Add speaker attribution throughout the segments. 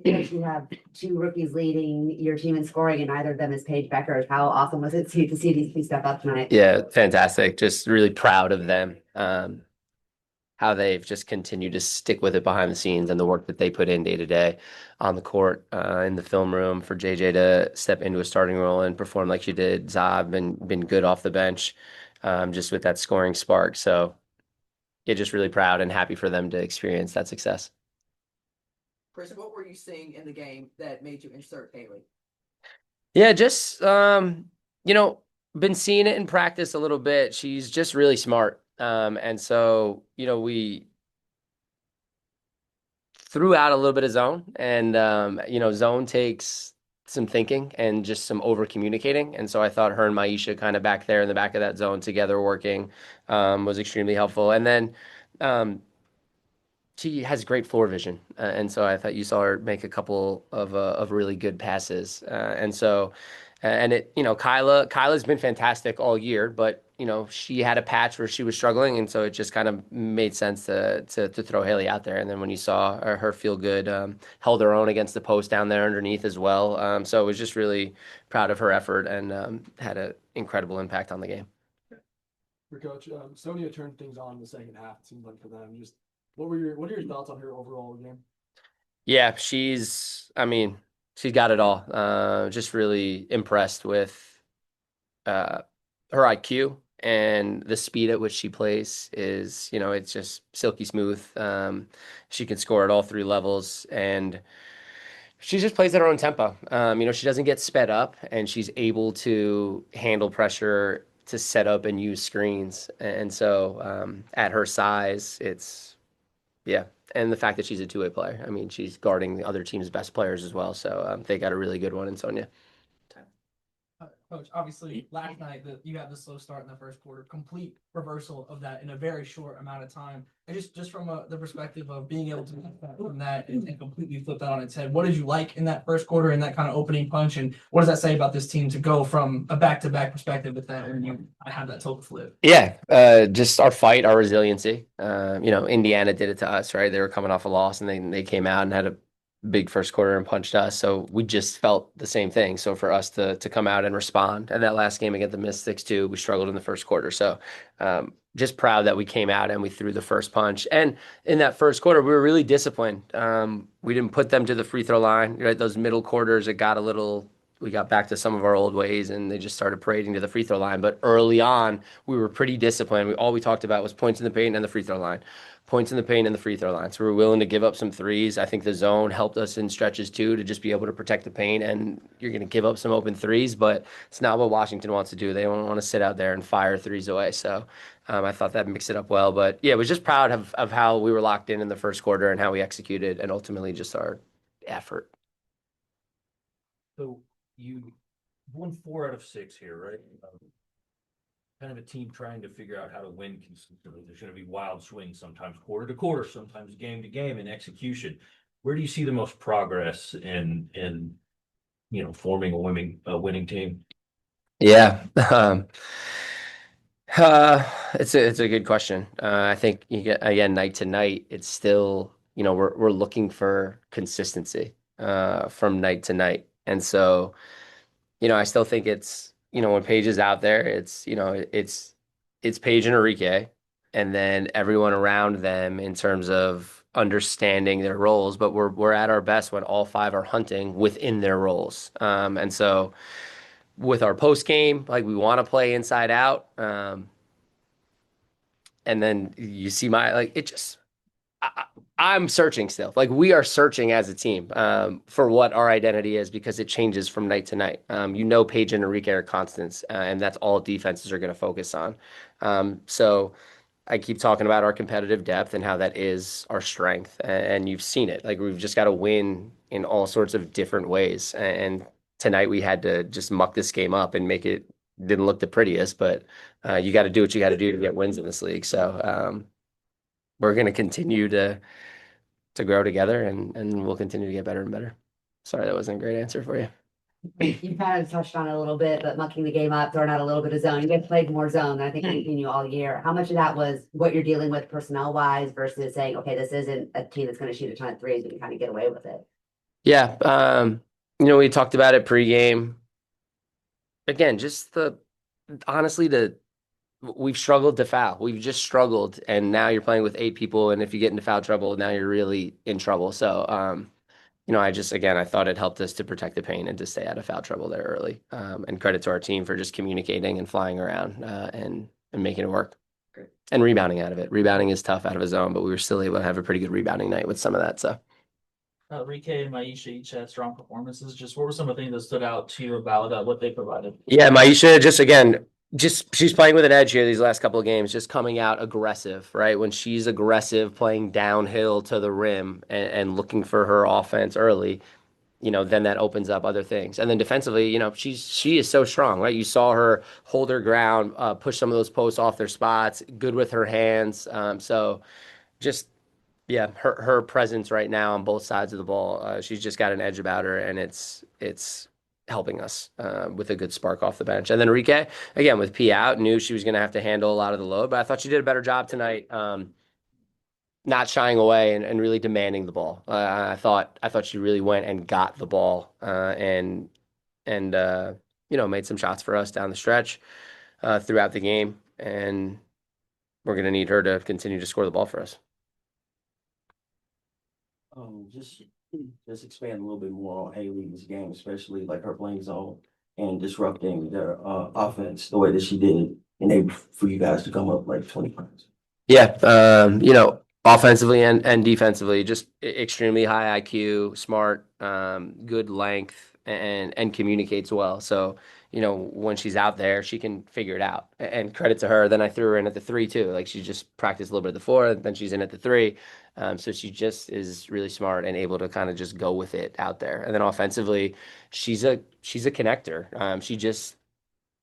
Speaker 1: You have two rookies leading your team in scoring, and neither of them is Paige Becker. How awesome was it to see these two step up tonight?
Speaker 2: Yeah, fantastic. Just really proud of them. How they've just continued to stick with it behind the scenes and the work that they put in day to day on the court, in the film room for JJ to step into a starting role and perform like she did. Zab and been good off the bench, just with that scoring spark. So yeah, just really proud and happy for them to experience that success.
Speaker 3: Chris, what were you seeing in the game that made you insert Haley?
Speaker 2: Yeah, just you know, been seeing it in practice a little bit. She's just really smart. And so, we threw out a little bit of zone and zone takes some thinking and just some over communicating. And so I thought her and Maisha kind of back there in the back of that zone together working was extremely helpful. And then she has great floor vision, and so I thought you saw her make a couple of really good passes, and so and it Kyla's been fantastic all year, but she had a patch where she was struggling, and so it just kind of made sense to throw Haley out there, and then when you saw her feel good, held her own against the post down there underneath as well, so it was just really proud of her effort and had an incredible impact on the game.
Speaker 4: For Coach, Sonia turned things on in the second half. It seemed like for them. Just what are your thoughts on her overall game?
Speaker 2: Yeah, I mean, she's got it all. Just really impressed with uh, her IQ and the speed at which she plays it's just silky smooth. She can score at all three levels, and she just plays at her own tempo. She doesn't get sped up, and she's able to handle pressure to set up and use screens. And so, at her size, yeah, and the fact that she's a two-way player. I mean, she's guarding the other team's best players as well. So they got a really good one in Sonia.
Speaker 5: Coach, obviously last night that you had the slow start in the first quarter, complete reversal of that in a very short amount of time. And just from the perspective of being able to from that and completely flip that on its head, what did you like in that first quarter and that kind of opening punch? And what does that say about this team to go from a back-to-back perspective with that when you have that total flip?
Speaker 2: Yeah, just our fight, our resiliency. Indiana did it to us, right? They were coming off a loss, and they came out and had a big first quarter and punched us. So we just felt the same thing. So for us to come out and respond, and that last game against the Mystics too, we struggled in the first quarter. So just proud that we came out and we threw the first punch. And in that first quarter, we were really disciplined. We didn't put them to the free throw line. Right, those middle quarters, we got back to some of our old ways, and they just started parading to the free throw line. But early on, we were pretty disciplined. All we talked about was points in the paint and the free throw line, points in the paint and the free throw line. So we were willing to give up some threes. I think the zone helped us in stretches too, to just be able to protect the paint. And you're going to give up some open threes, but it's not what Washington wants to do. They don't want to sit out there and fire threes away. So I thought that mixed it up well. But yeah, was just proud of how we were locked in the first quarter and how we executed, and ultimately just our effort.
Speaker 6: So you won 4 out of 6 here, right? Kind of a team trying to figure out how to win consistently. There's going to be wild swings sometimes quarter to quarter, sometimes game to game in execution. Where do you see the most progress in forming a winning team?
Speaker 2: Yeah. It's a good question. I think you get again night to night. It's still we're looking for consistency from night to night, and so I still think it's when Paige is out there, it's Paige and Enrique, and then everyone around them in terms of understanding their roles. But we're at our best when all five are hunting within their roles, and so with our post game, like we want to play inside out. And then you see I, I'm searching still. Like we are searching as a team for what our identity is, because it changes from night to night. Paige and Enrique are constants, and that's all defenses are going to focus on. So I keep talking about our competitive depth and how that is our strength, and you've seen it. Like we've just got to win in all sorts of different ways. And tonight we had to just muck this game up and make it didn't look the prettiest, but you got to do what you got to do to get wins in this league. So we're going to continue to grow together, and we'll continue to get better and better. Sorry, that wasn't a great answer for you.
Speaker 1: You kind of touched on it a little bit, but mucking the game up, throwing out a little bit of zone. You guys played more zone than I think we've seen you all year. How much of that was what you're dealing with personnel wise versus saying, okay, this isn't a team that's going to shoot a ton of threes, we can kind of get away with it?
Speaker 2: Yeah, we talked about it pregame. Again, just honestly, we've struggled to foul. We've just struggled, and now you're playing with 8 people, and if you get into foul trouble, now you're really in trouble. So, I thought it helped us to protect the paint and to stay out of foul trouble there early. And credit to our team for just communicating and flying around and making it work.
Speaker 3: Great.
Speaker 2: And rebounding out of it. Rebounding is tough out of a zone, but we were still able to have a pretty good rebounding night with some of that. So.
Speaker 7: Rike and Maisha each had strong performances. Just what were some of the things that stood out to you about what they provided?
Speaker 2: Yeah, Maisha just she's playing with an edge here these last couple of games, just coming out aggressive, right? When she's aggressive, playing downhill to the rim and looking for her offense early, then that opens up other things. And then defensively, she is so strong, right? You saw her hold her ground, push some of those posts off their spots, good with her hands. So just yeah, her presence right now on both sides of the ball, she's just got an edge about her, and it's helping us with a good spark off the bench. And then Enrique, again with P out, knew she was going to have to handle a lot of the load, but I thought she did a better job tonight, not shying away and really demanding the ball. I thought she really went and got the ball and made some shots for us down the stretch throughout the game, and we're going to need her to continue to score the ball for us.
Speaker 8: Just expand a little bit more on Haley's game, especially like her playing zone and disrupting their offense the way that she did, and able for you guys to come up like 20 points.
Speaker 2: Yeah, offensively and defensively, just extremely high IQ, smart, good length, and communicates well. So, when she's out there, she can figure it out. And credit to her. Then I threw her in at the 3 too. Like she just practiced a little bit at the 4, and then she's in at the 3. So she just is really smart and able to kind of just go with it out there. And then offensively, she's a connector. She just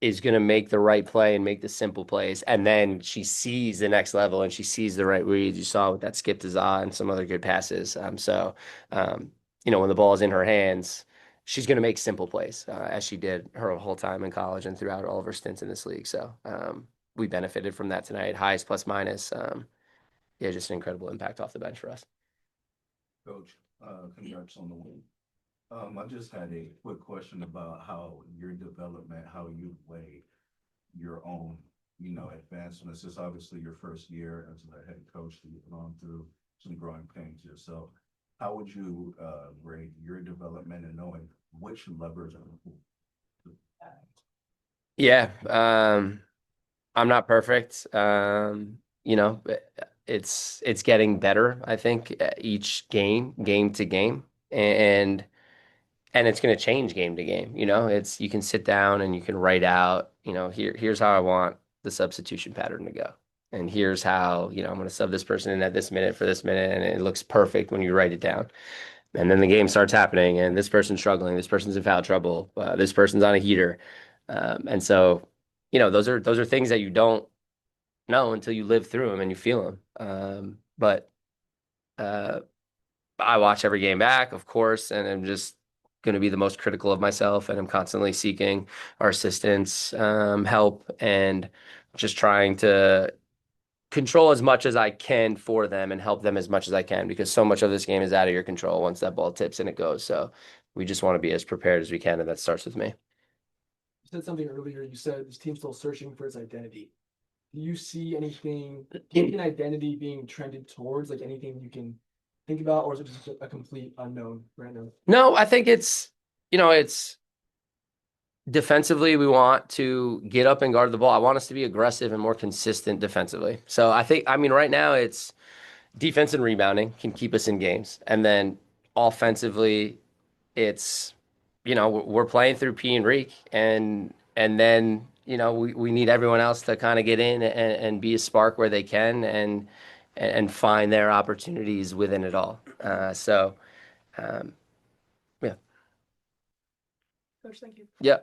Speaker 2: is going to make the right play and make the simple plays. And then she sees the next level and she sees the right reads. You saw with that skip to Za and some other good passes. When the ball is in her hands, she's going to make simple plays as she did her whole time in college and throughout all of her stints in this league. So we benefited from that tonight. Highest plus minus. Just an incredible impact off the bench for us.
Speaker 9: Coach, congrats on the win. I just had a quick question about how your development, how you weigh your own, advancements. It's obviously your first year as the head coach that you've gone through some growing pains yourself. How would you grade your development and knowing which levers are important?
Speaker 2: Yeah, I'm not perfect. It's getting better, I think, each game to game, and it's going to change game to game. You can sit down and you can write out, here's how I want the substitution pattern to go. And here's how, I'm going to sub this person in at this minute for this minute. And it looks perfect when you write it down. And then the game starts happening and this person's struggling. This person's in foul trouble. This person's on a heater. And so, those are things that you don't know until you live through them and you feel them. But I watch every game back, of course, and I'm just going to be the most critical of myself, and I'm constantly seeking our assistants, help, and just trying to control as much as I can for them and help them as much as I can, because so much of this game is out of your control once that ball tips and it goes. So we just want to be as prepared as we can, and that starts with me.
Speaker 4: You said something earlier. You said this team's still searching for its identity. Do you see anything, an identity being trended towards, like anything you can think about, or is it just a complete unknown right now?
Speaker 2: No, I think it's defensively, we want to get up and guard the ball. I want us to be aggressive and more consistent defensively. So right now it's defense and rebounding can keep us in games. And then offensively, it's, we're playing through P and Reek, and then, we need everyone else to kind of get in and be a spark where they can and find their opportunities within it all. Yeah.
Speaker 5: Coach, thank you.
Speaker 2: Yeah.